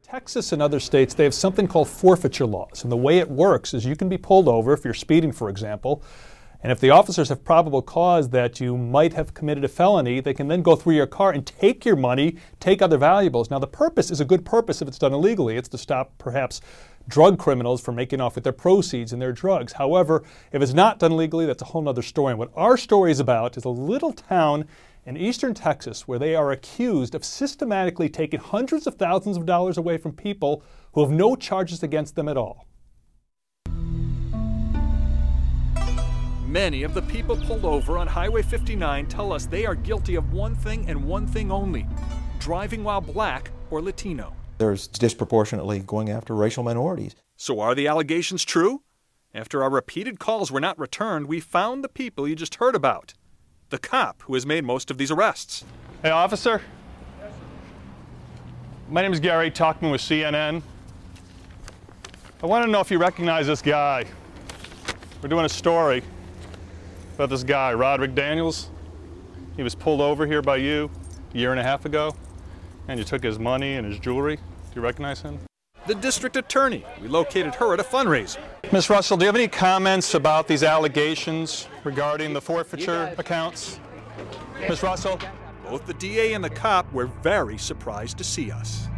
Texas and other states, they have something called forfeiture laws. And the way it works is you can be pulled over if you're speeding, for example. And if the officers have probable cause that you might have committed a felony, they can then go through your car and take your money, take other valuables. Now, the purpose is a good purpose if it's done illegally. It's to stop, perhaps, drug criminals from making off with their proceeds and their drugs. However, if it's not done legally, that's a whole other story. And what our story is about is a little town in eastern Texas where they are accused of systematically taking hundreds of thousands of dollars away from people who have no charges against them at all. Many of the people pulled over on Highway 59 tell us they are guilty of one thing and one thing only: driving while black or Latino. There's disproportionately going after racial minorities. So are the allegations true? After our repeated calls were not returned, we found the people you just heard about. The cop who has made most of these arrests. Hey, officer. My name is Gary Talkman with CNN. I want to know if you recognize this guy. We're doing a story about this guy, Roderick Daniels. He was pulled over here by you a year and a half ago, and you took his money and his jewelry. Do you recognize him? The district attorney. We located her at a fundraiser. Ms. Russell, do you have any comments about these allegations regarding the forfeiture accounts? Ms. Russell? Both the DA and the cop were very surprised to see us.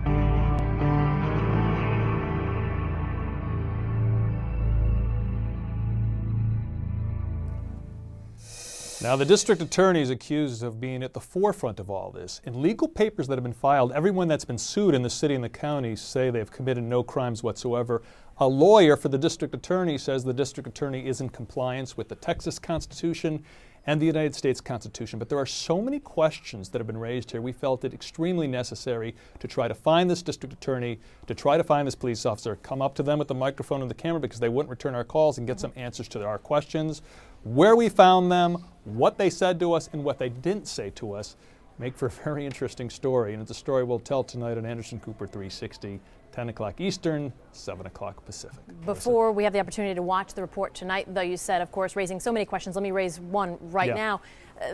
Now, the district attorney is accused of being at the forefront of all this. In legal papers that have been filed, everyone that's been sued in the city and the county say they've committed no crimes whatsoever. A lawyer for the district attorney says the district attorney is in compliance with the Texas Constitution and the United States Constitution. But there are so many questions that have been raised here, we felt it extremely necessary to try to find this district attorney, to try to find this police officer, come up to them with the microphone and the camera because they wouldn't return our calls, and get some answers to our questions, where we found them, what they said to us, and what they didn't say to us. Make for a very interesting story, and it's a story we'll tell tonight on Anderson Cooper 360, 10 o'clock Eastern, 7 o'clock Pacific. Before we have the opportunity to watch the report tonight, though, you said, of course, raising so many questions. Let me raise one right now.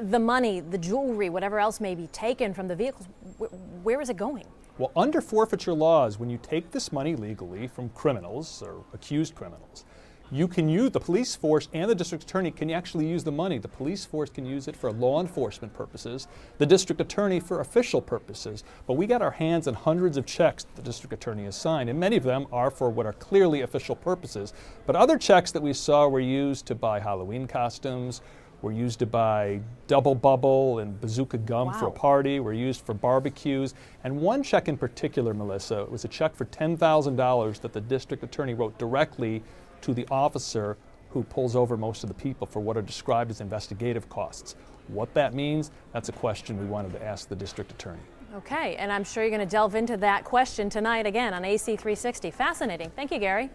The money, the jewelry, whatever else may be taken from the vehicles, where is it going? Well, under forfeiture laws, when you take this money legally from criminals or accused criminals, you can use, the police force and the district attorney can actually use the money. The police force can use it for law enforcement purposes, the district attorney for official purposes. But we got our hands on hundreds of checks that the district attorney has signed, and many of them are for what are clearly official purposes. But other checks that we saw were used to buy Halloween costumes, were used to buy Double Bubble and Bazooka gum for a party, were used for barbecues. And one check in particular, Melissa, was a check for $10,000 that the district attorney wrote directly to the officer who pulls over most of the people for what are described as investigative costs. What that means, that's a question we wanted to ask the district attorney. Okay, and I'm sure you're going to delve into that question tonight again on AC 360. Fascinating. Thank you, Gary.